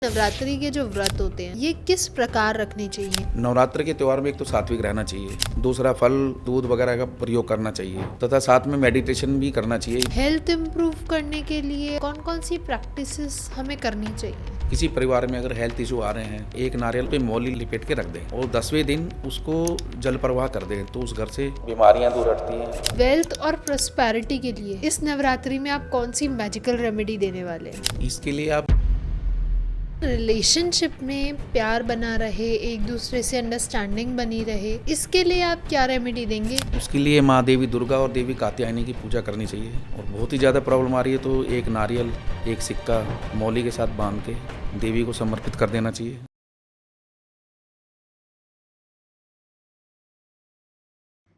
नवरात्रि के जो व्रत होते हैं ये किस प्रकार रखने चाहिए? नवरात्र के त्योहार में एक तो सात्विक रहना चाहिए, दूसरा फल दूध वगैरह का प्रयोग करना चाहिए तथा साथ में मेडिटेशन भी करना चाहिए। हेल्थ इम्प्रूव करने के लिए कौन कौन सी प्रैक्टिसेस हमें करनी चाहिए? किसी परिवार में अगर हेल्थ इशू आ रहे हैं, एक नारियल पे मौली लिपेट के रख दें और 10वें दिन उसको जल प्रवाह कर दें तो उस घर से बीमारियां दूर हटती हैं। वेल्थ और प्रोस्पेरिटी के लिए इस नवरात्रि में आप कौन सी मैजिकल रेमेडी देने वाले हैं? इसके लिए आप रिलेशनशिप में प्यार बना रहे, एक दूसरे से अंडरस्टैंडिंग बनी रहे, इसके लिए आप क्या रेमेडी देंगे? उसके लिए माँ देवी दुर्गा और देवी कात्यायनी की पूजा करनी चाहिए और बहुत ही ज़्यादा प्रॉब्लम आ रही है तो एक नारियल, एक सिक्का मौली के साथ बांध के देवी को समर्पित कर देना चाहिए।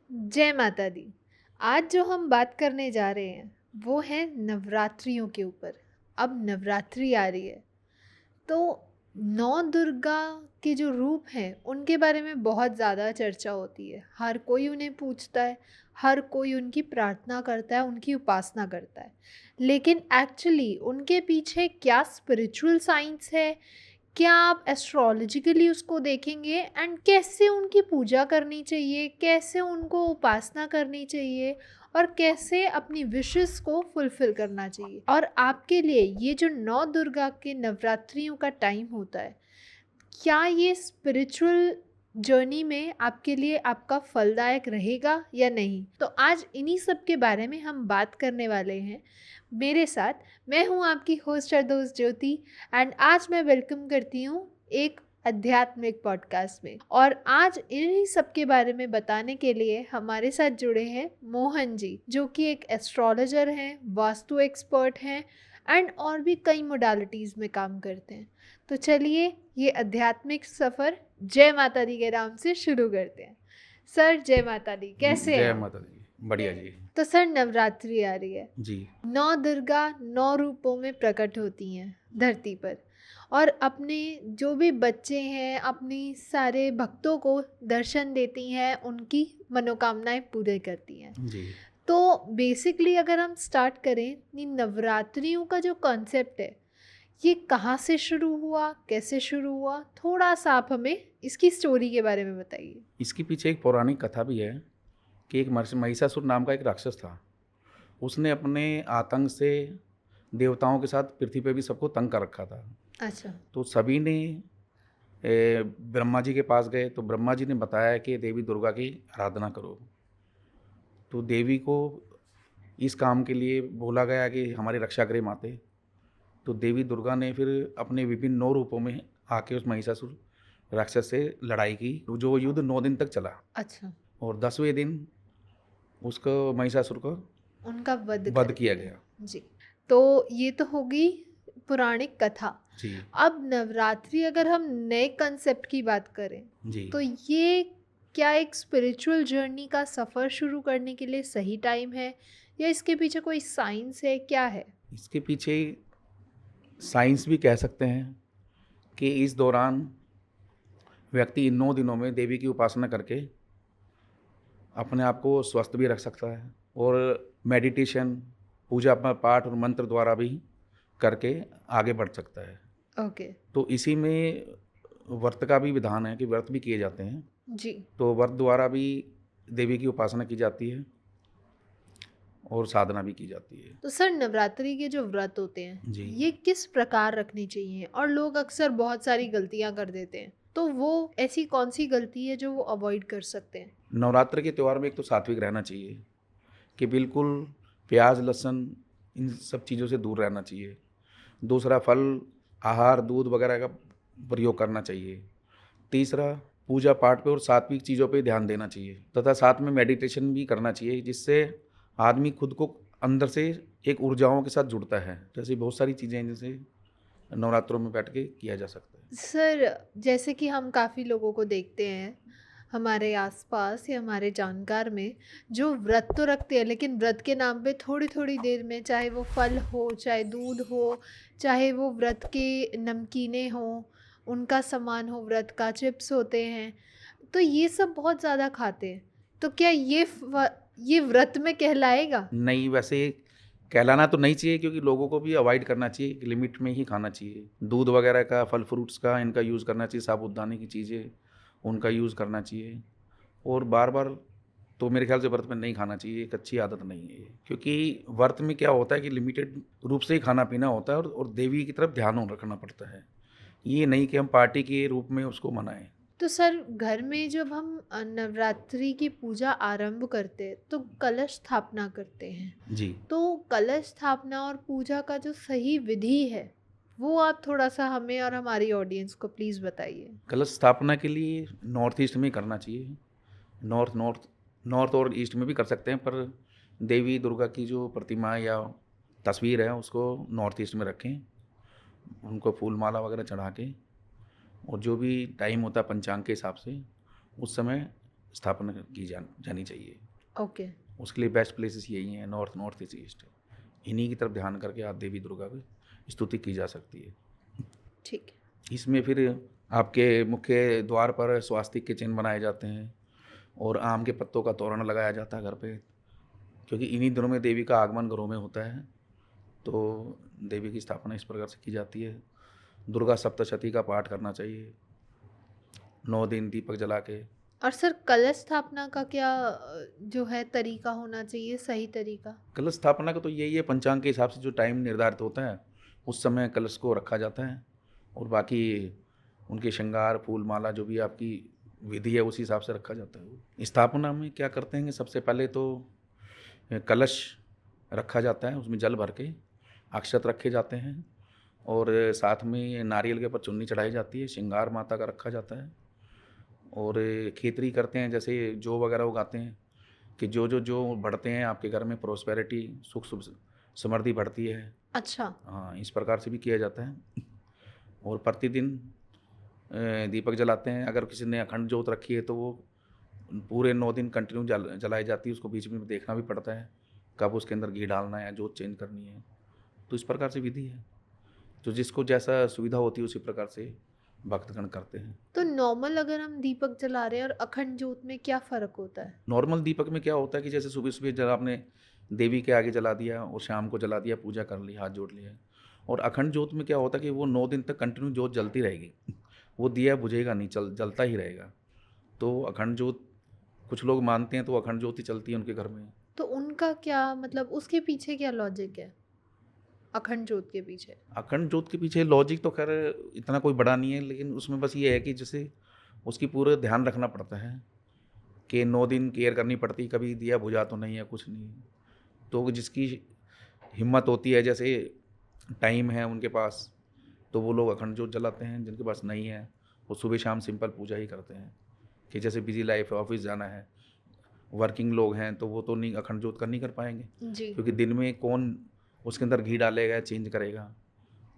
जय माता दी। आज जो हम बात करने जा रहे हैं वो है नवरात्रियों के ऊपर। अब नवरात्रि आ रही है तो नौ दुर्गा के जो रूप हैं उनके बारे में बहुत ज़्यादा चर्चा होती है। हर कोई उन्हें पूछता है, हर कोई उनकी प्रार्थना करता है, उनकी उपासना करता है। लेकिन एक्चुअली उनके पीछे क्या स्पिरिचुअल साइंस है, क्या आप एस्ट्रोलॉजिकली उसको देखेंगे एंड कैसे उनकी पूजा करनी चाहिए, कैसे उनको उपासना करनी चाहिए और कैसे अपनी विशेस को फुलफिल करना चाहिए। और आपके लिए ये जो नौ दुर्गा के नवरात्रियों का टाइम होता है, क्या ये स्पिरिचुअल जर्नी में आपके लिए आपका फलदायक रहेगा या नहीं? तो आज इन्हीं सब के बारे में हम बात करने वाले हैं। मेरे साथ मैं हूँ आपकी होस्ट दोस्त ज्योति एंड आज मैं वेलकम करती हूँ एक आध्यात्मिक पॉडकास्ट में। और आज इन्हीं सब के बारे में बताने के लिए हमारे साथ जुड़े हैं मोहन जी, जो कि एक एस्ट्रोलॉजर हैं, वास्तु एक्सपर्ट हैं एंड और भी कई मोडालिटीज़ में काम करते हैं। तो चलिए ये आध्यात्मिक सफ़र जय माता दी के नाम से शुरू करते हैं। सर जय माता दी, कैसे हैं? जय माता दी, बढ़िया जी। तो सर नवरात्रि आ रही है जी नौ दुर्गा 9 रूपों में प्रकट होती हैं धरती पर और अपने जो भी बच्चे हैं अपनी सारे भक्तों को दर्शन देती हैं, उनकी मनोकामनाएं पूरी करती हैं। जी तो बेसिकली अगर हम स्टार्ट करें, इन नवरात्रियों का जो कॉन्सेप्ट है ये कहाँ से शुरू हुआ, कैसे शुरू हुआ, थोड़ा सा आप हमें इसकी स्टोरी के बारे में बताइए। इसके पीछे एक पौराणिक कथा भी है कि एक महिषासुर नाम का एक राक्षस था। उसने अपने आतंक से देवताओं के साथ पृथ्वी पे भी सबको तंग कर रखा था। अच्छा। तो सभी ने ब्रह्मा जी के पास गए तो ब्रह्मा जी ने बताया कि देवी दुर्गा की आराधना करो। तो देवी को इस काम के लिए बोला गया कि हमारी रक्षा करे माते। तो देवी दुर्गा ने फिर अपने विभिन्न 9 रूपों में आके उस महिषासुर राक्षस से लड़ाई की, जो युद्ध 9 दिन तक चला। अच्छा। और 10वें दिन उसको महिषासुर को उनका वध किया गया। जी। तो ये तो होगी पौराणिक कथा। जी अब नवरात्रि अगर हम नए कंसेप्ट की बात करें जी तो ये क्या एक स्पिरिचुअल जर्नी का सफ़र शुरू करने के लिए सही टाइम है या इसके पीछे कोई साइंस है, क्या है? इसके पीछे साइंस भी कह सकते हैं कि इस दौरान व्यक्ति इन 9 दिनों में देवी की उपासना करके अपने आप को स्वस्थ भी रख सकता है और मेडिटेशन, पूजा पाठ और मंत्र द्वारा भी करके आगे बढ़ सकता है। ओके। तो इसी में व्रत का भी विधान है कि व्रत भी किए जाते हैं। जी। तो व्रत द्वारा भी देवी की उपासना की जाती है और साधना भी की जाती है। तो सर नवरात्रि के जो व्रत होते हैं जी ये किस प्रकार रखने चाहिए? और लोग अक्सर बहुत सारी गलतियां कर देते हैं, तो वो ऐसी कौन सी गलती है जो वो अवॉइड कर सकते हैं? नवरात्र के त्यौहार में एक तो सात्विक रहना चाहिए कि बिल्कुल प्याज लहसुन इन सब चीज़ों से दूर रहना चाहिए। दूसरा फल आहार दूध वगैरह का प्रयोग करना चाहिए। तीसरा पूजा पाठ पे और सात्विक चीज़ों पे ध्यान देना चाहिए तथा साथ में मेडिटेशन भी करना चाहिए, जिससे आदमी खुद को अंदर से एक ऊर्जाओं के साथ जुड़ता है। जैसे बहुत सारी चीज़ें हैं जिनसे नवरात्रों में बैठ के किया जा सकता है। सर जैसे कि हम काफ़ी लोगों को देखते हैं हमारे आसपास या हमारे जानकार में, जो व्रत तो रखते हैं लेकिन व्रत के नाम पे थोड़ी थोड़ी देर में, चाहे वो फल हो, चाहे दूध हो, चाहे वो व्रत के नमकीने हो, उनका सामान हो, व्रत का चिप्स होते हैं, तो ये सब बहुत ज़्यादा खाते हैं। तो क्या ये ये व्रत में कहलाएगा? नहीं, वैसे कहलाना तो नहीं चाहिए, क्योंकि लोगों को भी अवॉइड करना चाहिए कि लिमिट में ही खाना चाहिए। दूध वगैरह का, फल फ्रूट्स का, इनका यूज़ करना चाहिए। साबूदाने की चीज़ें उनका यूज़ करना चाहिए। और बार बार तो मेरे ख्याल से व्रत में नहीं खाना चाहिए, एक अच्छी आदत नहीं है ये। क्योंकि व्रत में क्या होता है कि लिमिटेड रूप से ही खाना पीना होता है, और देवी की तरफ ध्यान रखना पड़ता है। ये नहीं कि हम पार्टी के रूप में उसको मनाएं। तो सर, घर में जब हम नवरात्रि की पूजा आरंभ करते हैं तो कलश स्थापना करते हैं। जी। तो कलश स्थापना और पूजा का जो सही विधि है वो आप थोड़ा सा हमें और हमारी ऑडियंस को प्लीज़ बताइए। कलश स्थापना के लिए नॉर्थ ईस्ट में ही करना चाहिए। नॉर्थ नॉर्थ नॉर्थ और ईस्ट में भी कर सकते हैं, पर देवी दुर्गा की जो प्रतिमा या तस्वीर है उसको नॉर्थ ईस्ट में रखें। उनको फूल माला वगैरह चढ़ा के, और जो भी टाइम होता है पंचांग के हिसाब से, उस समय स्थापना की जानी चाहिए। ओके। उसके लिए बेस्ट प्लेसेस यही हैं, नॉर्थ, नॉर्थ ईस्ट। इन्हीं की तरफ ध्यान करके आप देवी दुर्गा की स्तुति की जा सकती है। ठीक है। इसमें फिर आपके मुख्य द्वार पर स्वास्तिक के चिन्ह बनाए जाते हैं, और आम के पत्तों का तोरण लगाया जाता है घर पे, क्योंकि इन्हीं दिनों में देवी का आगमन घरों में होता है। तो देवी की स्थापना इस प्रकार से की जाती है। दुर्गा सप्तशती का पाठ करना चाहिए 9 दिन दीपक जला के। और सर, कलश स्थापना का क्या जो है तरीका होना चाहिए, सही तरीका? कलश स्थापना का तो यही है, पंचांग के हिसाब से जो टाइम निर्धारित होता है उस समय कलश को रखा जाता है, और बाकी उनके श्रृंगार, फूल माला, जो भी आपकी विधि है उसी हिसाब से रखा जाता है। स्थापना में क्या करते हैं कि सबसे पहले तो कलश रखा जाता है, उसमें जल भर के अक्षत रखे जाते हैं, और साथ में नारियल के ऊपर चुन्नी चढ़ाई जाती है, श्रृंगार माता का रखा जाता है, और खेतरी करते हैं, जैसे जौ वगैरह उगाते हैं कि जो बढ़ते हैं आपके घर में, प्रोस्पेरिटी, सुख समृद्धि बढ़ती है। अच्छा। हाँ, इस प्रकार से भी किया जाता है। और प्रतिदिन दीपक जलाते हैं। अगर किसी ने अखंड जोत रखी है तो वो पूरे 9 दिन कंटिन्यू जलाई जाती है। उसको बीच में देखना भी पड़ता है कब उसके अंदर घी डालना है या जोत चेंज करनी है। तो इस प्रकार से विधि है, तो जिसको जैसा सुविधा होती है उसी प्रकार से भक्तगण करते हैं। तो नॉर्मल अगर हम दीपक जला रहे हैं और अखंड जोत में क्या फ़र्क होता है? नॉर्मल दीपक में क्या होता है कि जैसे सुबह सुबह जब आपने देवी के आगे जला दिया और शाम को जला दिया, पूजा कर ली, हाथ जोड़ लिया। और अखंड जोत में क्या होता है कि वो 9 दिन तक कंटिन्यू जोत जलती रहेगी। वो दिया बुझेगा नहीं, जलता ही रहेगा। तो अखंड जोत कुछ लोग मानते हैं, तो अखंड ज्योति चलती है उनके घर में। तो उनका क्या मतलब, उसके पीछे क्या लॉजिक है अखंड जोत के पीछे? अखंड जोत के पीछे लॉजिक तो खैर इतना कोई बड़ा नहीं है, लेकिन उसमें बस ये है कि जैसे उसकी पूरा ध्यान रखना पड़ता है कि 9 दिन केयर करनी पड़ती, कभी दिया बुझा तो नहीं है, कुछ नहीं। तो जिसकी हिम्मत होती है, जैसे टाइम है उनके पास, तो वो लोग अखंड जोत जलाते हैं। जिनके पास नहीं है वो सुबह शाम सिंपल पूजा ही करते हैं। कि जैसे बिजी लाइफ है, ऑफिस जाना है, वर्किंग लोग हैं, तो वो तो नहीं अखंड जोत कर नहीं कर पाएंगे, जी। क्योंकि दिन में कौन उसके अंदर घी डालेगा, चेंज करेगा,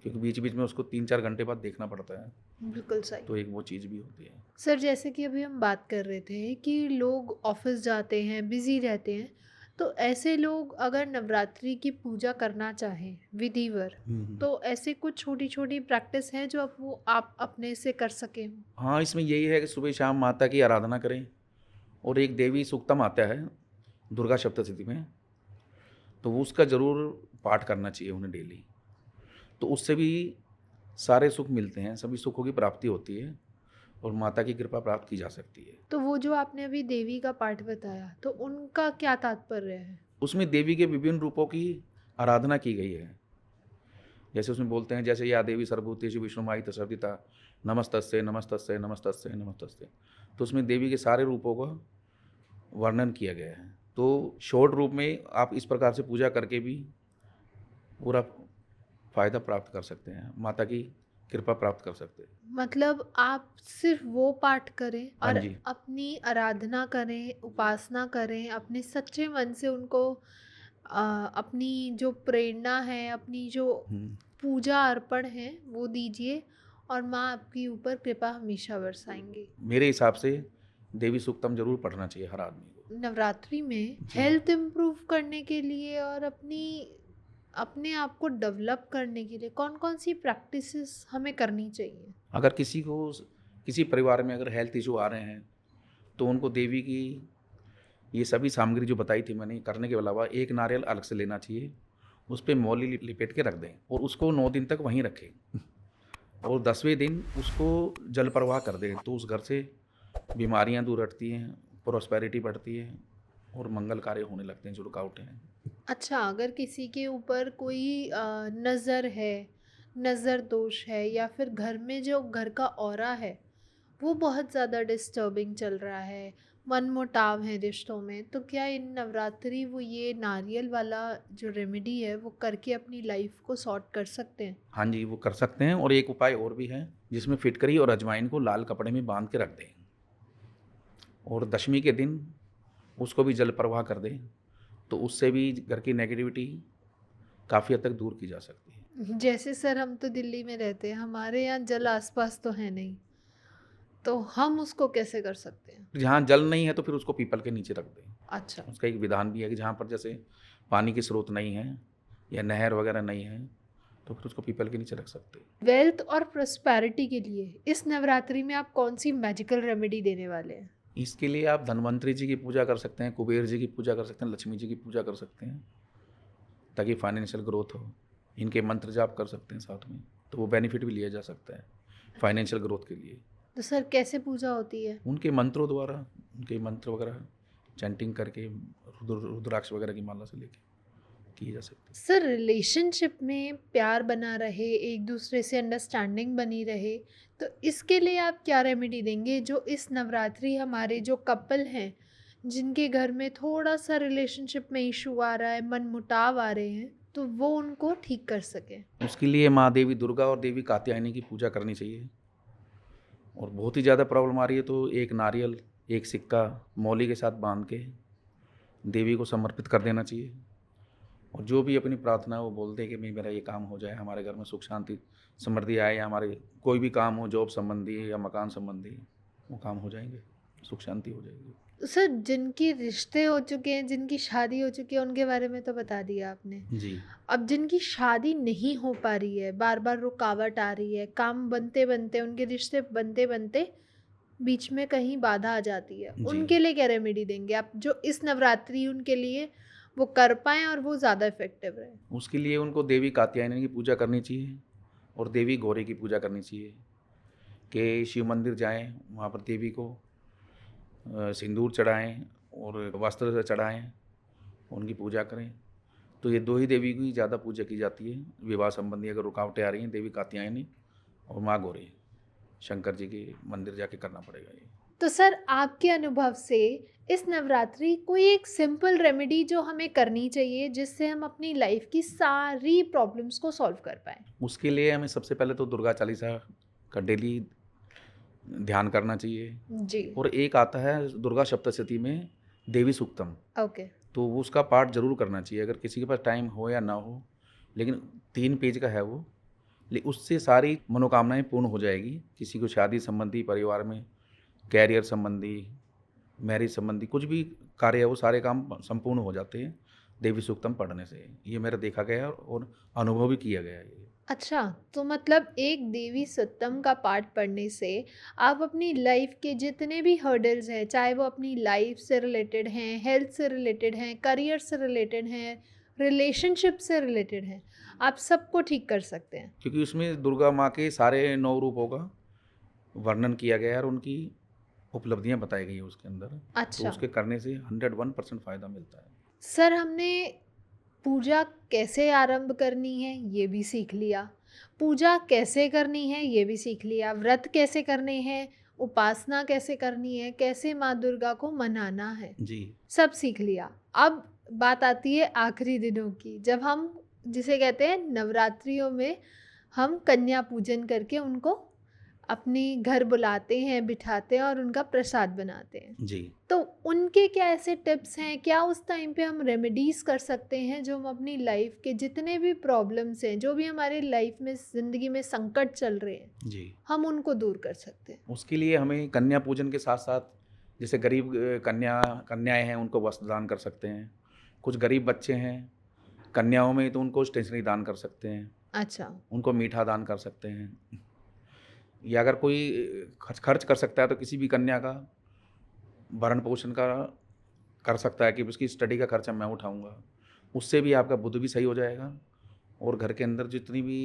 क्योंकि बीच बीच में उसको 3-4 घंटे बाद देखना पड़ता है। बिल्कुल सही। तो एक वो चीज़ भी होती है। सर, जैसे कि अभी हम बात कर रहे थे कि लोग ऑफिस जाते हैं, बिजी रहते हैं, तो ऐसे लोग अगर नवरात्रि की पूजा करना चाहें विधिवर, तो ऐसे कुछ छोटी छोटी प्रैक्टिस हैं जो आप अपने से कर सकें? हाँ, इसमें यही है कि सुबह शाम माता की आराधना करें, और एक देवी सूक्तम आता है दुर्गा सप्तशती में, तो वो उसका ज़रूर पाठ करना चाहिए उन्हें डेली। तो उससे भी सारे सुख मिलते हैं, सभी सुखों की प्राप्ति होती है, और माता की कृपा प्राप्त की जा सकती है। तो वो जो आपने अभी देवी का पाठ बताया, तो उनका क्या तात्पर्य है? उसमें देवी के विभिन्न रूपों की आराधना की गई है। जैसे उसमें बोलते हैं, जैसे या देवी सर्वभूतेषु विष्णुमायी तत्सर्वदिता, नमस्तस्यै नमस्तस्यै नमस्तस्यै नमस्तस्यै। तो उसमें देवी के सारे रूपों का वर्णन किया गया है। तो शॉर्ट रूप में आप इस प्रकार से पूजा करके भी पूरा फ़ायदा प्राप्त कर सकते हैं, माता की कृपा प्राप्त कर सकते हैं। मतलब आप सिर्फ वो पाठ करें हाँ और जी। अपनी आराधना करें, उपासना करें, अपने सच्चे मन से उनको अपनी जो प्रेरणा है, अपनी जो पूजा अर्पण है वो दीजिए, और माँ आपके ऊपर कृपा हमेशा बरसाएंगी। मेरे हिसाब से देवी सूक्तम जरूर पढ़ना चाहिए हर आदमी को। नवरात्रि में जी। हेल्थ इम्प्रूव करने के लिए और अपने आप को डेवलप करने के लिए कौन कौन सी प्रैक्टिसेस हमें करनी चाहिए? अगर किसी परिवार में अगर हेल्थ इशू आ रहे हैं, तो उनको देवी की ये सभी सामग्री जो बताई थी मैंने करने के अलावा एक नारियल अलग से लेना चाहिए, उस पे मौली लिपेट के रख दें और उसको 9 दिन तक वहीं रखें और 10वें दिन उसको जल प्रवाह कर दें, तो उस घर से बीमारियां दूर हटती हैं, प्रॉस्पेरिटी बढ़ती है और मंगल कार्य होने लगते हैं जो रुकावटें हैं। अच्छा, अगर किसी के ऊपर कोई नज़र है, नज़र दोष है, या फिर घर में जो घर का ऑरा है वो बहुत ज़्यादा डिस्टर्बिंग चल रहा है, मनमुटाव है रिश्तों में, तो क्या इन नवरात्रि वो ये नारियल वाला जो रेमेडी है वो करके अपनी लाइफ को सॉर्ट कर सकते हैं? हाँ जी, वो कर सकते हैं और एक उपाय और भी है जिसमें फिटकरी और अजवाइन को लाल कपड़े में बांध के रख दें और दशमी के दिन उसको भी जल प्रवाह कर दें, तो उससे भी घर की नेगेटिविटी काफ़ी हद तक दूर की जा सकती है। जैसे सर हम तो दिल्ली में रहते हैं, हमारे यहाँ जल आसपास तो है नहीं, तो हम उसको कैसे कर सकते हैं? जहाँ जल नहीं है तो फिर उसको पीपल के नीचे रख दें। अच्छा। उसका एक विधान भी है कि जहाँ पर जैसे पानी के स्रोत नहीं है या नहर वगैरह नहीं है तो फिर उसको पीपल के नीचे रख सकते हैं। वेल्थ और प्रोस्पेरिटी के लिए इस नवरात्रि में आप कौन सी मैजिकल रेमेडी देने वाले हैं? इसके लिए आप धन्वंतरी जी की पूजा कर सकते हैं, कुबेर जी की पूजा कर सकते हैं, लक्ष्मी जी की पूजा कर सकते हैं ताकि फाइनेंशियल ग्रोथ हो। इनके मंत्र जाप कर सकते हैं साथ में, तो वो बेनिफिट भी लिया जा सकता है फाइनेंशियल ग्रोथ के लिए। तो सर कैसे पूजा होती है? उनके मंत्रों द्वारा, उनके मंत्र वगैरह चैंटिंग करके रुद्राक्ष वगैरह की माला से लेके किए जा सकते हैं। सर रिलेशनशिप में प्यार बना रहे, एक दूसरे से अंडरस्टैंडिंग बनी रहे, तो इसके लिए आप क्या रेमेडी देंगे जो इस नवरात्रि हमारे जो कपल हैं जिनके घर में थोड़ा सा रिलेशनशिप में इशू आ रहा है, मनमुटाव आ रहे हैं, तो वो उनको ठीक कर सके? उसके लिए माँ देवी दुर्गा और देवी कात्यायनी की पूजा करनी चाहिए और बहुत ही ज़्यादा प्रॉब्लम आ रही है तो एक नारियल, एक सिक्का मौली के साथ बांध के देवी को समर्पित कर देना चाहिए और जो भी अपनी प्रार्थना है वो बोलते हैं कि भाई मेरा ये काम हो जाए, हमारे घर में सुख शांति समृद्धि आए, या हमारे कोई भी काम हो जॉब संबंधी या मकान संबंधी, वो काम हो जाएंगे, सुख शांति हो जाएगी। तो सर जिनके रिश्ते हो चुके हैं, जिनकी शादी हो चुकी है, उनके बारे में तो बता दिया आपने। जी। अब जिनकी शादी नहीं हो पा रही है, बार बार रुकावट आ रही है, काम बनते बनते, उनके रिश्ते बनते बनते बीच में कहीं बाधा आ जाती है, जी। उनके लिए क्या रेमेडी देंगे आप जो इस नवरात्रि उनके लिए वो कर पाएँ और वो ज़्यादा इफेक्टिव रहे? उसके लिए उनको देवी कात्यायनी की पूजा करनी चाहिए और देवी गौरी की पूजा करनी चाहिए कि शिव मंदिर जाएं, वहाँ पर देवी को सिंदूर चढ़ाएं और वस्त्र चढ़ाएं, उनकी पूजा करें। तो ये दो ही देवी की ज़्यादा पूजा की जाती है विवाह संबंधी अगर रुकावटें आ रही हैं, देवी कात्यायनी और माँ गौरी। शंकर जी के मंदिर जाके करना पड़ेगा ये। तो सर आपके अनुभव से इस नवरात्रि कोई एक सिंपल रेमेडी जो हमें करनी चाहिए जिससे हम अपनी लाइफ की सारी प्रॉब्लम्स को सॉल्व कर पाएँ? उसके लिए हमें सबसे पहले तो दुर्गा चालीसा का डेली ध्यान करना चाहिए जी। और एक आता है दुर्गा सप्तशती में देवी सूक्तम, ओके। तो वो उसका पाठ ज़रूर करना चाहिए अगर किसी के पास टाइम हो या ना हो, लेकिन 3 पेज का है वो, उससे सारी मनोकामनाएं पूर्ण हो जाएगी। किसी को शादी संबंधी, परिवार में कैरियर संबंधी, मैरिज संबंधी कुछ भी कार्य है वो सारे काम संपूर्ण हो जाते हैं देवी सूक्तम पढ़ने से। ये मेरा देखा गया है और अनुभव भी किया गया है ये। अच्छा, तो मतलब एक देवी सप्तम का पाठ पढ़ने से आप अपनी लाइफ के जितने भी हर्डल्स हैं, चाहे वो अपनी लाइफ से रिलेटेड हैं, हेल्थ से रिलेटेड हैं, करियर से रिलेटेड हैं, रिलेशनशिप से रिलेटेड हैं, आप सबको ठीक कर सकते हैं। क्योंकि उसमें दुर्गा माँ के सारे 9 रूपों का वर्णन किया गया है और उनकी उपलब्धियां बताई गई है उसके अंदर, तो अच्छा उसके करने से 101% फ़ायदा मिलता है। सर, हमने पूजा कैसे आरंभ करनी है ये भी सीख लिया, पूजा कैसे करनी है ये भी सीख लिया, व्रत कैसे करने हैं, उपासना कैसे करनी है, कैसे माँ दुर्गा को मनाना है, जी। सब सीख लिया। अब बात आती है आखिरी दिनों की, जब हम जिसे कहते हैं नवरात्रियों में हम कन्या पूजन करके उनको अपने घर बुलाते हैं, बिठाते हैं और उनका प्रसाद बनाते हैं। जी। तो उनके क्या ऐसे टिप्स हैं, क्या उस टाइम पे हम रेमेडीज़ कर सकते हैं जो हम अपनी लाइफ के जितने भी प्रॉब्लम्स हैं, जो भी हमारे लाइफ में ज़िंदगी में संकट चल रहे हैं, जी। हम उनको दूर कर सकते हैं? उसके लिए हमें कन्या पूजन के साथ साथ जैसे गरीब कन्याएं हैं उनको वस्त्र दान कर सकते हैं। कुछ गरीब बच्चे हैं कन्याओं में तो उनको स्टेशनरी दान कर सकते हैं, अच्छा। उनको मीठा दान कर सकते हैं, या अगर कोई खर्च कर सकता है तो किसी भी कन्या का भरण पोषण का कर सकता है कि उसकी स्टडी का खर्चा मैं उठाऊंगा, उससे भी आपका बुध भी सही हो जाएगा और घर के अंदर जितनी भी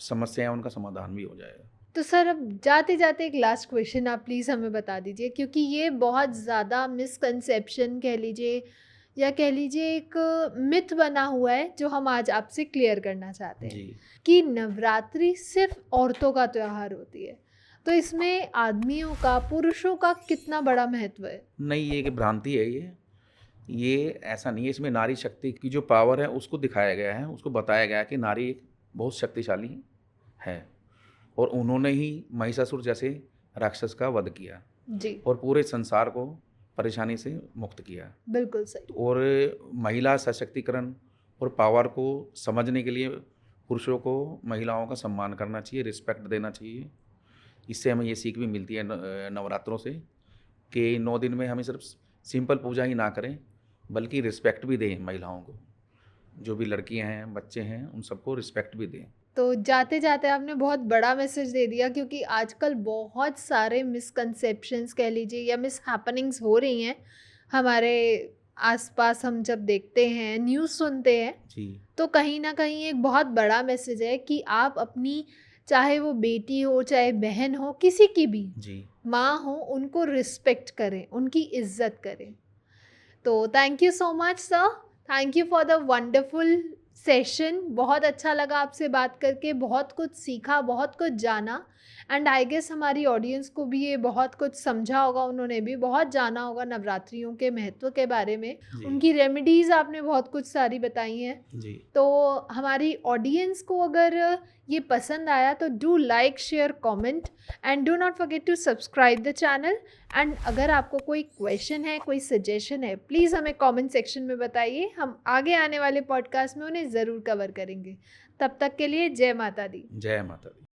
समस्याएं हैं उनका समाधान भी हो जाएगा। तो सर अब जाते जाते एक लास्ट क्वेश्चन आप प्लीज़ हमें बता दीजिए, क्योंकि ये बहुत ज़्यादा मिसकंसेप्शन कह लीजिए या कह लीजिए एक मिथ बना हुआ है जो हम आज आपसे क्लियर करना चाहते हैं जी कि नवरात्रि सिर्फ औरतों का त्योहार होती है। तो इसमें आदमियों का, पुरुषों का कितना बड़ा महत्व है? नहीं, ये कि भ्रांति है ये ऐसा नहीं है। इसमें नारी शक्ति की जो पावर है उसको दिखाया गया है, उसको बताया गया है कि नारी एक बहुत शक्तिशाली है और उन्होंने ही महिषासुर जैसे राक्षस का वध किया जी और पूरे संसार को परेशानी से मुक्त किया। बिल्कुल सही। और महिला सशक्तिकरण और पावर को समझने के लिए पुरुषों को महिलाओं का सम्मान करना चाहिए, रिस्पेक्ट देना चाहिए। इससे हमें ये सीख भी मिलती है नवरात्रों से कि 9 दिन में हमें सिर्फ सिंपल पूजा ही ना करें बल्कि रिस्पेक्ट भी दें महिलाओं को। जो भी लड़कियां हैं, बच्चे हैं, उन सबको रिस्पेक्ट भी दें। तो जाते जाते आपने बहुत बड़ा मैसेज दे दिया, क्योंकि आजकल बहुत सारे मिसकंसेप्शंस कह लीजिए या मिस हैपनिंग्स हो रही हैं हमारे आसपास। हम जब देखते हैं, न्यूज़ सुनते हैं, जी तो कहीं ना कहीं एक बहुत बड़ा मैसेज है कि आप अपनी, चाहे वो बेटी हो चाहे बहन हो, किसी की भी जी माँ हो, उनको रिस्पेक्ट करें, उनकी इज्जत करें। तो thank you so much sir, thank you for the wonderful session. बहुत अच्छा लगा आपसे बात करके, बहुत कुछ सीखा, बहुत कुछ जाना। एंड आई गेस हमारी ऑडियंस को भी ये बहुत कुछ समझा होगा, उन्होंने भी बहुत जाना होगा नवरात्रियों के महत्व के बारे में। जी उनकी रेमेडीज़ आपने बहुत कुछ सारी बताई हैं। जी तो हमारी ऑडियंस को अगर ये पसंद आया तो do like, share, comment and do not forget to subscribe the channel. And अगर आपको कोई क्वेश्चन है, कोई सजेशन है, प्लीज़ हमें कमेंट सेक्शन में बताइए। हम आगे आने वाले पॉडकास्ट में उन्हें ज़रूर कवर करेंगे। तब तक के लिए जय माता दी। जय माता दी।